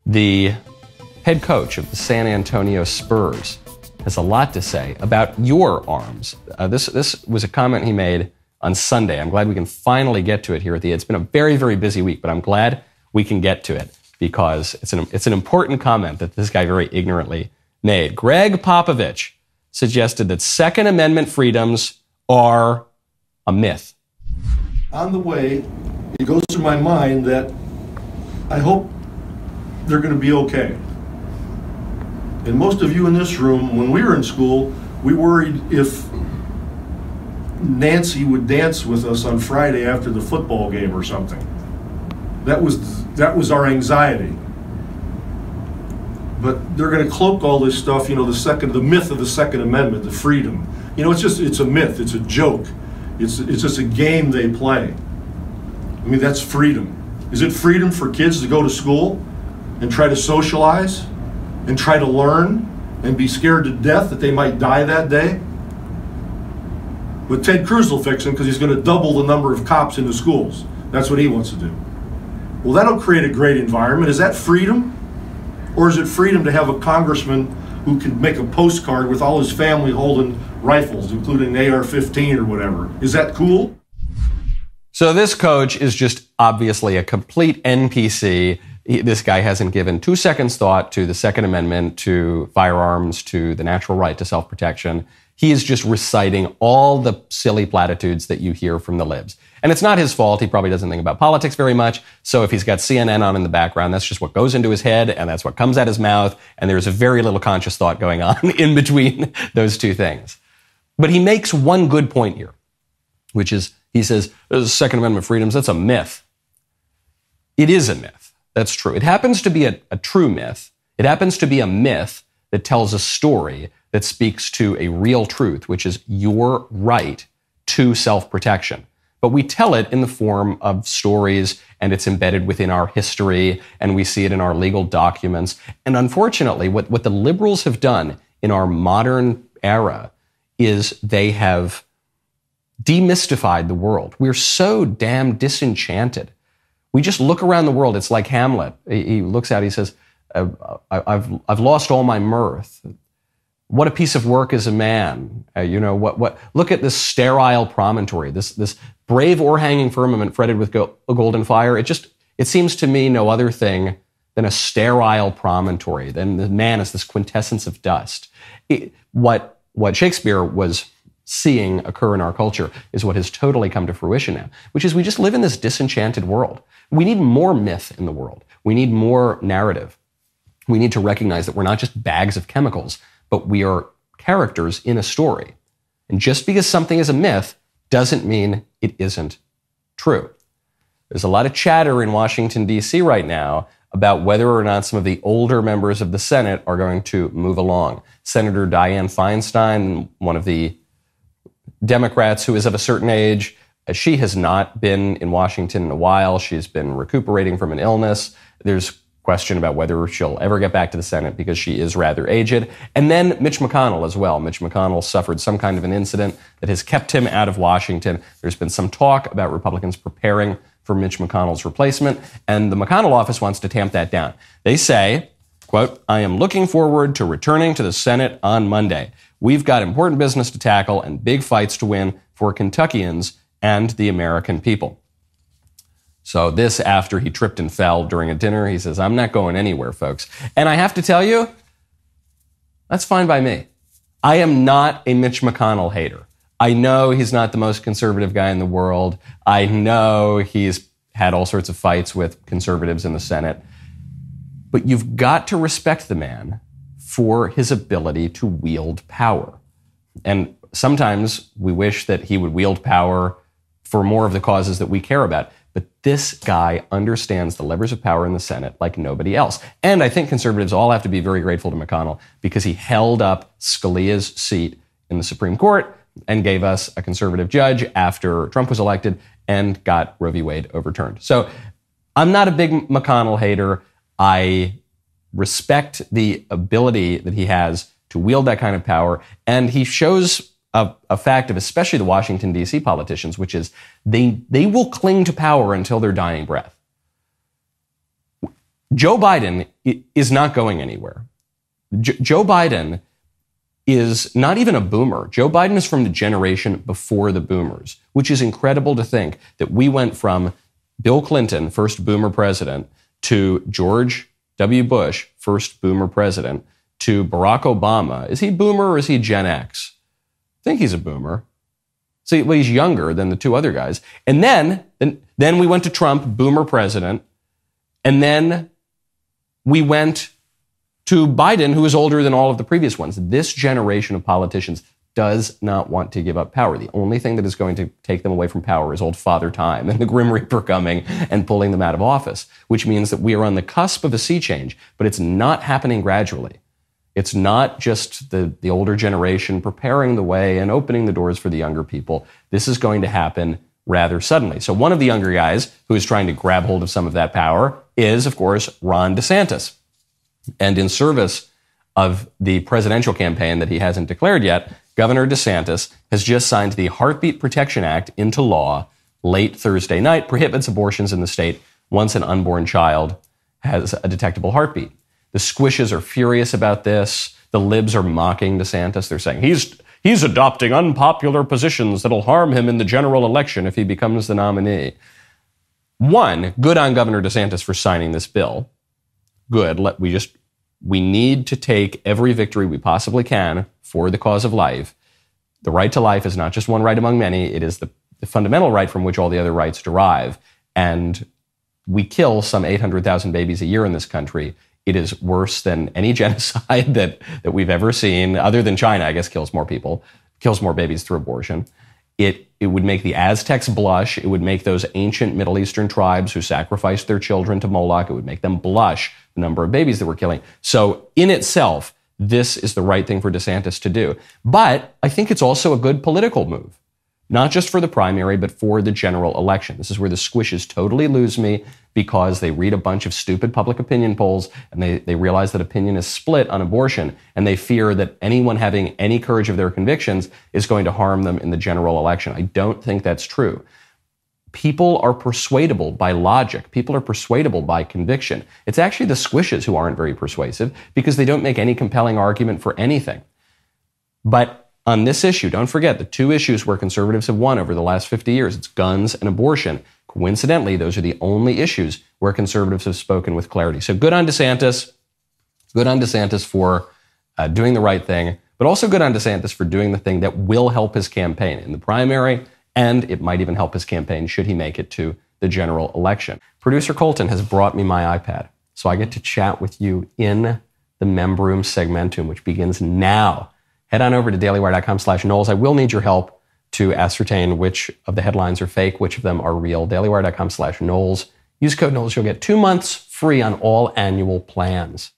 The head coach of the San Antonio Spurs has a lot to say about your arms. This was a comment he made on Sunday. I'm glad we can finally get to it here at the end. It's been a very, very busy week, but I'm glad we can get to it because it's an important comment that this guy very ignorantly made. Gregg Popovich suggested that Second Amendment freedoms are a myth. On the way, it goes through my mind that I hope they're going to be okay. And most of you in this room, when we were in school, we worried if Nancy would dance with us on Friday after the football game or something. That was our anxiety. But they're going to cloak all this stuff, the myth of the Second Amendment, the freedom. It's a myth, it's a joke. It's just a game they play. I mean, that's freedom. Is it freedom for kids to go to school and try to socialize and try to learn and be scared to death that they might die that day? But Ted Cruz will fix them because he's going to double the number of cops in the schools. That's what he wants to do. Well, that'll create a great environment. Is that freedom? Or is it freedom to have a congressman who can make a postcard with all his family holding rifles, including an AR-15 or whatever? Is that cool? So this coach is just obviously a complete NPC. This guy hasn't given 2 seconds thought to the Second Amendment, to firearms, to the natural right to self-protection. He is just reciting all the silly platitudes that you hear from the libs. And it's not his fault. He probably doesn't think about politics very much. So if he's got CNN on in the background, that's just what goes into his head and that's what comes out his mouth. And there's a very little conscious thought going on in between those two things. But he makes one good point here, which is he says, Second Amendment freedoms, that's a myth. It is a myth. That's true. It happens to be a true myth. It happens to be a myth that tells a story that speaks to a real truth, which is your right to self-protection. But we tell it in the form of stories, and it's embedded within our history, and we see it in our legal documents. And unfortunately, what the liberals have done in our modern era is they have demystified the world. We're so damn disenchanted. We just look around the world. It's like Hamlet. He looks out, he says, I've lost all my mirth. What a piece of work is a man. Look at this sterile promontory, this brave o'erhanging firmament fretted with a golden fire. It seems to me no other thing than a sterile promontory. Then the man is this quintessence of dust. What Shakespeare was seeing occur in our culture is what has totally come to fruition now, which is we just live in this disenchanted world. We need more myth in the world. We need more narrative. We need to recognize that we're not just bags of chemicals, but we are characters in a story. And just because something is a myth doesn't mean it isn't true. There's a lot of chatter in Washington, D.C. right now about whether or not some of the older members of the Senate are going to move along. Senator Dianne Feinstein, one of the Democrats who is of a certain age, she has not been in Washington in a while. She's been recuperating from an illness. There's question about whether she'll ever get back to the Senate because she is rather aged. And then Mitch McConnell as well. Mitch McConnell suffered some kind of an incident that has kept him out of Washington. There's been some talk about Republicans preparing for Mitch McConnell's replacement, and the McConnell office wants to tamp that down. They say, quote, I am looking forward to returning to the Senate on Monday. We've got important business to tackle and big fights to win for Kentuckians and the American people. So this after he tripped and fell during a dinner. He says, I'm not going anywhere, folks. And I have to tell you, that's fine by me. I am not a Mitch McConnell hater. I know he's not the most conservative guy in the world. I know he's had all sorts of fights with conservatives in the Senate. But you've got to respect the man for his ability to wield power. And sometimes we wish that he would wield power for more of the causes that we care about. But this guy understands the levers of power in the Senate like nobody else. And I think conservatives all have to be very grateful to McConnell because he held up Scalia's seat in the Supreme Court and gave us a conservative judge after Trump was elected and got Roe v. Wade overturned. So I'm not a big McConnell hater. I respect the ability that he has to wield that kind of power. And he shows a fact of especially the Washington, D.C. politicians, which is they will cling to power until their dying breath. Joe Biden is not going anywhere. Joe Biden is not even a boomer. Joe Biden is from the generation before the boomers, which is incredible to think that we went from Bill Clinton, first boomer president, to George W. Bush, first boomer president, to Barack Obama. Is he boomer or is he Gen X? I think he's a boomer. See, well, he's younger than the two other guys. And then we went to Trump, boomer president. And then we went to Biden, who is older than all of the previous ones. This generation of politicians does not want to give up power. The only thing that is going to take them away from power is old Father Time and the Grim Reaper coming and pulling them out of office, which means that we are on the cusp of a sea change, but it's not happening gradually. It's not just the older generation preparing the way and opening the doors for the younger people. This is going to happen rather suddenly. So one of the younger guys who is trying to grab hold of some of that power is, of course, Ron DeSantis. And in service of the presidential campaign that he hasn't declared yet, Governor DeSantis has just signed the Heartbeat Protection Act into law late Thursday night, prohibits abortions in the state once an unborn child has a detectable heartbeat. The squishes are furious about this. The libs are mocking DeSantis. They're saying he's adopting unpopular positions that'll harm him in the general election if he becomes the nominee. One, good on Governor DeSantis for signing this bill. Good. We need to take every victory we possibly can for the cause of life. The right to life is not just one right among many. It is the fundamental right from which all the other rights derive. And we kill some 800,000 babies a year in this country. It is worse than any genocide that we've ever seen, other than China, I guess, kills more babies through abortion. It would make the Aztecs blush. It would make those ancient Middle Eastern tribes who sacrificed their children to Moloch, it would make them blush, the number of babies that we're killing. So in itself, this is the right thing for DeSantis to do. But I think it's also a good political move, not just for the primary, but for the general election. This is where the squishes totally lose me, because they read a bunch of stupid public opinion polls and they realize that opinion is split on abortion, and they fear that anyone having any courage of their convictions is going to harm them in the general election. I don't think that's true. People are persuadable by logic. People are persuadable by conviction. It's actually the squishes who aren't very persuasive because they don't make any compelling argument for anything. But on this issue, don't forget the two issues where conservatives have won over the last 50 years. It's guns and abortion. Coincidentally, those are the only issues where conservatives have spoken with clarity. So good on DeSantis. Good on DeSantis for doing the right thing, but also good on DeSantis for doing the thing that will help his campaign in the primary, and it might even help his campaign should he make it to the general election. Producer Colton has brought me my iPad, so I get to chat with you in the Membroom segmentum, which begins now. Head on over to dailywire.com/Knowles. I will need your help to ascertain which of the headlines are fake, which of them are real. dailywire.com/Knowles. Use code Knowles. You'll get 2 months free on all annual plans.